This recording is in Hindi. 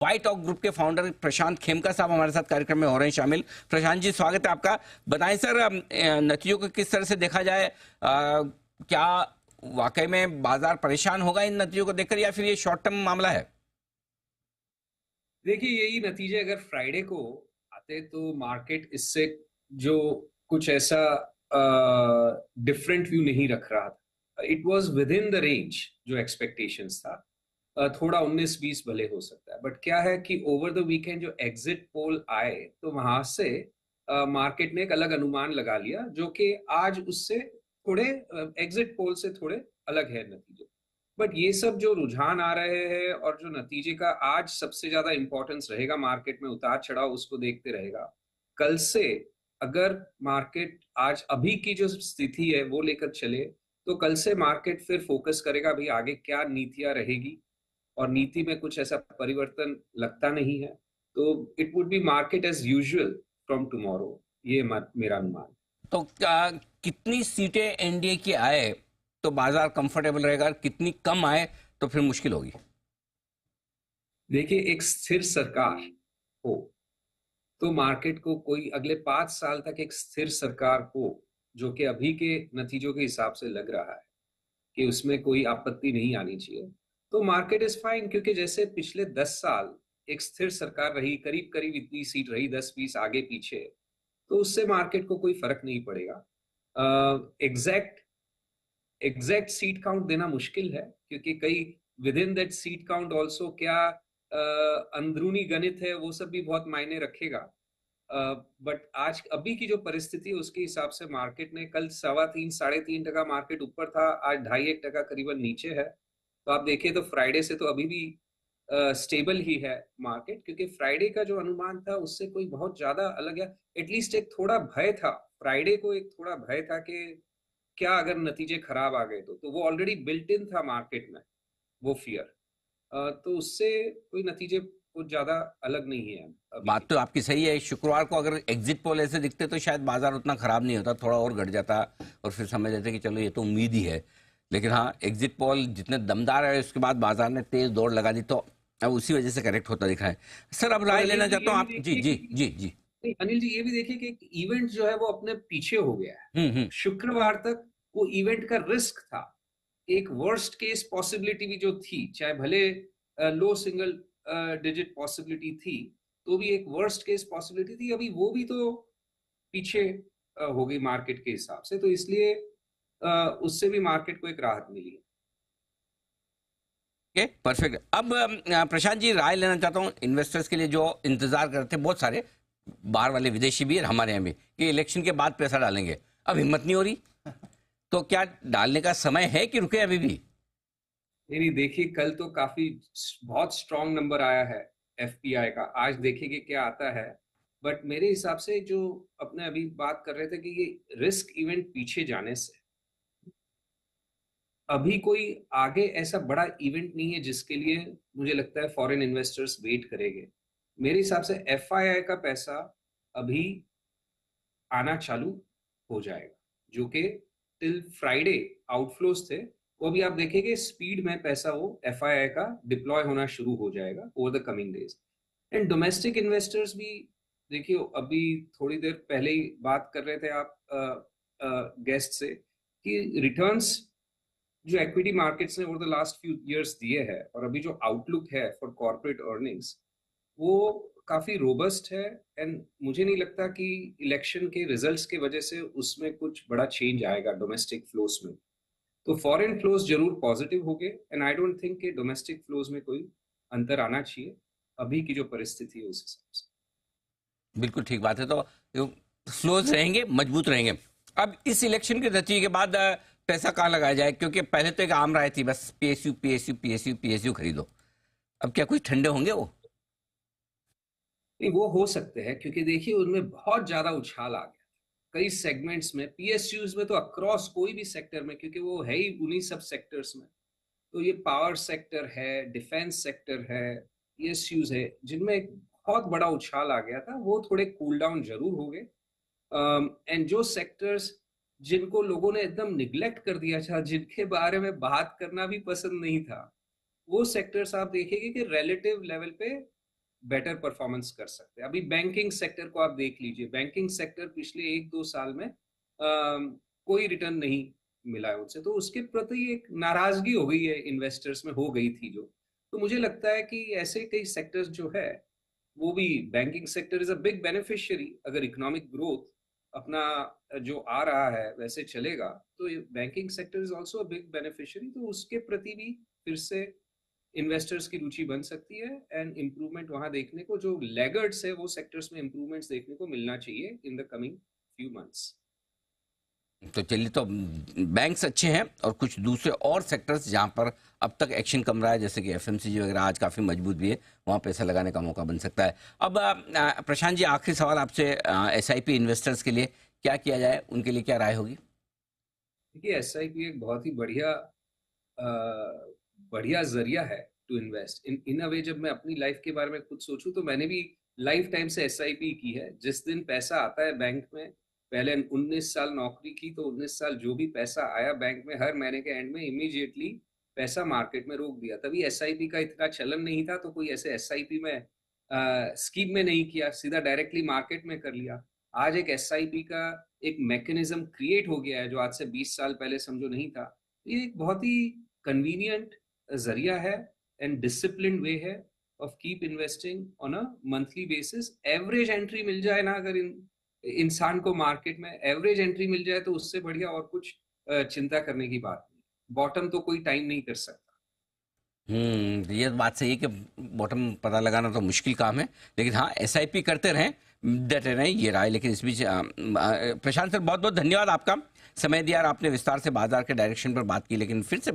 व्हाइट ऑक ग्रुप के फाउंडर प्रशांत खेमका साहब हमारे साथ कार्यक्रम में हो रहे हैं शामिल। प्रशांत जी, स्वागत है आपका। बताएं सर, नतीजों को किस तरह से देखा जाए? क्या वाकई में बाजार परेशान होगा इन नतीजों को देखकर, या फिर ये शॉर्ट टर्म मामला है? देखिए, यही नतीजे अगर फ्राइडे को आते तो मार्केट इससे जो कुछ ऐसा डिफरेंट व्यू नहीं रख रहा था। It was with in the range जो एक्सपेक्टेशंस था। थोड़ा 19-20 भले हो सकता है, बट क्या है कि ओवर द वीकेंड जो एग्जिट पोल आए तो वहां से मार्केट ने एक अलग अनुमान लगा लिया, जो कि आज उससे थोड़े एग्जिट पोल से थोड़े अलग है नतीजे। बट ये सब जो रुझान आ रहे हैं और जो नतीजे का आज सबसे ज्यादा इंपॉर्टेंस रहेगा मार्केट में, उतार चढ़ाव उसको देखते रहेगा। कल से अगर मार्केट आज अभी की जो स्थिति है वो लेकर चले तो कल से मार्केट फिर फोकस करेगा भाई आगे क्या नीतियां रहेगी, और नीति में कुछ ऐसा परिवर्तन लगता नहीं है। तो it would be market as usual from tomorrow, ये मेरा अनुमान। तो कितनी सीटें एनडीए की आए तो बाजार कंफर्टेबल रहेगा, कितनी कम आए तो फिर मुश्किल होगी? देखिए, एक स्थिर सरकार हो तो मार्केट को कोई अगले 5 साल तक एक स्थिर सरकार हो, जो कि अभी के नतीजों के हिसाब से लग रहा है कि उसमें कोई आपत्ति नहीं आनी चाहिए, तो मार्केट इज फाइन। क्योंकि जैसे पिछले 10 साल एक स्थिर सरकार रही, करीब करीब इतनी सीट रही, 10-20 आगे पीछे, तो उससे मार्केट को कोई फर्क नहीं पड़ेगा। एग्जैक्ट एग्जैक्ट सीट काउंट देना मुश्किल है, क्योंकि कई with in that seat count also क्या अंदरूनी गणित है वो सब भी बहुत मायने रखेगा। बट आज अभी की जो परिस्थिति है उसके हिसाब से मार्केट ने कल 3.25 3.5% मार्केट ऊपर था, आज 2.5-1% करीबन नीचे है। तो आप देखिए तो फ्राइडे से तो अभी भी स्टेबल ही है मार्केट, क्योंकि फ्राइडे का जो अनुमान था उससे कोई बहुत ज्यादा अलग है। एटलीस्ट एक थोड़ा भय था फ्राइडे को, एक थोड़ा भय था कि क्या अगर नतीजे खराब आ गए तो वो ऑलरेडी बिल्ट इन था मार्केट में, वो फियर। तो उससे कोई नतीजे कुछ ज्यादा अलग नहीं है अभी बात के। तो आपकी सही है। शुक्रवार को अगर एग्जिट पोल ऐसे दिखते तो शायद बाजार उतना खराब नहीं होता, थोड़ा और घट जाता और फिर समझ लेते कि चलो ये तो उम्मीद ही है। लेकिन हाँ, एग्जिट पोल जितने दमदार है उसके बाद बाजार ने तेज दौड़ लगा दी, तो अब उसी वजह से करेक्ट होता दिखा है। सर, अब और राय अनिल लेना जी चाहता ये हूँ भी आप। जी देखिए जी कि जी जी। नहीं, अनिल जी ये भी देखिए कि एक इवेंट जो है वो अपने पीछे हो गया है। हम्म। शुक्रवार तक वो इवेंट का रिस्क था, एक वर्स्ट केस पॉसिबिलिटी भी जो थी, चाहे भले लो सिंगल डिजिट पॉसिबिलिटी थी, तो भी एक वर्स्ट केस पॉसिबिलिटी थी, अभी वो भी तो पीछे हो गई मार्केट के हिसाब से, तो इसलिए उससे भी मार्केट को एक राहत मिली है। Okay, perfect. अब प्रशांत जी, राय लेना चाहता हूँ इन्वेस्टर्स के लिए जो इंतजार करते हैं बहुत सारे, बाहर वाले विदेशी भी और हमारे यहाँ भी, कि इलेक्शन के बाद पैसा डालेंगे। अब हिम्मत नहीं हो रही, तो क्या डालने का समय है कि रुके अभी भी? नहीं नहीं, देखिए कल तो काफी बहुत स्ट्रांग नंबर आया है एफपीआई का, आज देखेंगे क्या आता है। बट मेरे हिसाब से जो अपने अभी बात कर रहे थे कि ये रिस्क इवेंट पीछे जाने से अभी कोई आगे ऐसा बड़ा इवेंट नहीं है जिसके लिए मुझे लगता है फॉरेन इन्वेस्टर्स वेट करेंगे। मेरे हिसाब से एफआईआई का पैसा अभी आना चालू हो जाएगा, जो कि टिल फ्राइडे आउटफ्लोज थे, वो अभी आप देखेंगे स्पीड में पैसा वो एफआईआई का डिप्लॉय होना शुरू हो जाएगा over the coming days. And domestic investors भी देखिए, अभी थोड़ी देर पहले ही बात कर रहे थे आप गेस्ट से कि रिटर्न्स जो इक्विटी मार्केट्स ने over the last few years दिए हैं और अभी जो आउटलुक है फॉर कॉर्पोरेट अर्निंग्स, वो काफी रोबस्ट है। एंड मुझे नहीं लगता कि इलेक्शन के रिजल्ट्स के वजह से उसमें कुछ बड़ा चेंज आएगा डोमेस्टिक फ्लोस में। तो फॉरेन फ्लोस जरूर पॉजिटिव हो गए, एंड आई डोंट थिंक कि डोमेस्टिक फ्लोस में कोई अंतर आना चाहिए अभी की जो परिस्थिति है उस हिसाब से। बिल्कुल ठीक बात है। तो फ्लोज रहेंगे, मजबूत रहेंगे। अब इस इलेक्शन के नतीजे के बाद पैसा कहाँ लगाया जाए? क्योंकि पहले तो एक आम राय थी, बस पीएसयू पीएसयू पीएसयू पीएसयू खरीदो। अब क्या कुछ ठंडे होंगे वो? नहीं, वो हो सकते हैं, क्योंकि देखिए उनमें बहुत ज्यादा उछाल आ गया कई सेगमेंट्स में, पीएसयूज में तो अक्रॉस कोई भी सेक्टर में, क्योंकि वो है ही उन्हीं सब सेक्टर्स में। तो ये पावर सेक्टर है, डिफेंस सेक्टर है, पीएसयूज है, जिनमें एक बहुत बड़ा उछाल आ गया था, वो थोड़े कूल डाउन जरूर हो गए। एंड जो सेक्टर्स जिनको लोगों ने एकदम निग्लेक्ट कर दिया था, जिनके बारे में बात करना भी पसंद नहीं था, वो सेक्टर्स आप देखेंगे कि रिलेटिव लेवल पे बेटर परफॉर्मेंस कर सकते हैं। अभी बैंकिंग सेक्टर को आप देख लीजिए, बैंकिंग सेक्टर पिछले 1-2 साल में कोई रिटर्न नहीं मिला है उनसे, तो उसके प्रति एक नाराज़गी हो गई है इन्वेस्टर्स में, हो गई थी जो। तो मुझे लगता है कि ऐसे कई सेक्टर्स जो है, वो भी banking sector is a big beneficiary. अगर इकोनॉमिक ग्रोथ अपना जो आ रहा है वैसे चलेगा, तो ये banking sector is also a big beneficiary, तो उसके प्रति भी फिर से इन्वेस्टर्स की रुचि बन सकती है एंड इम्प्रूवमेंट वहाँ देखने को, जो लैगर्ड्स है वो सेक्टर्स में इम्प्रूवमेंट्स देखने को मिलना चाहिए in the coming few months. तो चलिए, तो बैंक्स अच्छे हैं और कुछ दूसरे और सेक्टर्स जहां पर अब तक एक्शन कम रहा है, जैसे कि एफएमसीजी वगैरह आज काफ़ी मजबूत भी है, वहां पैसा लगाने का मौका बन सकता है। अब प्रशांत जी, आखिरी सवाल आपसे, एसआईपी इन्वेस्टर्स के लिए क्या किया जाए, उनके लिए क्या राय होगी? देखिए, एसआईपी एक बहुत ही बढ़िया ज़रिया है टू इन्वेस्ट। इन अ वे जब मैं अपनी लाइफ़ के बारे में खुद सोचूँ तो मैंने भी लाइफ़ टाइम से एसआईपी की है। जिस दिन पैसा आता है बैंक में, पहले 19 साल नौकरी की तो 19 साल जो भी पैसा आया बैंक में हर महीने के एंड में इमीडिएटली पैसा मार्केट में रोक दिया। तभी एसआईपी का इतना चलन नहीं था, तो कोई ऐसे एसआईपी में स्कीम में नहीं किया, सीधा डायरेक्टली मार्केट में कर लिया। आज एक एसआईपी का एक मैकेनिज़्म क्रिएट हो गया है जो आज से 20 साल पहले समझो नहीं था। ये एक बहुत ही कन्वीनिएंट ज़रिया है एंड डिसिप्लिन्ड वे है of keep investing on a monthly basis. Average entry मिल जाए ना, अगर इंसान को मार्केट में एवरेज एंट्री मिल जाए तो उससे बढ़िया और कुछ चिंता करने की बात नहीं। बॉटम तो कोई टाइम नहीं कर सकता। ये बात सही है कि बॉटम पता लगाना तो मुश्किल काम है, लेकिन हाँ, एसआईपी करते रहें, डटे रहें, ये राय। लेकिन इस बीच प्रशांत सर, बहुत बहुत धन्यवाद, आपका समय दिया और आपने विस्तार से बाजार के डायरेक्शन पर बात की। लेकिन फिर से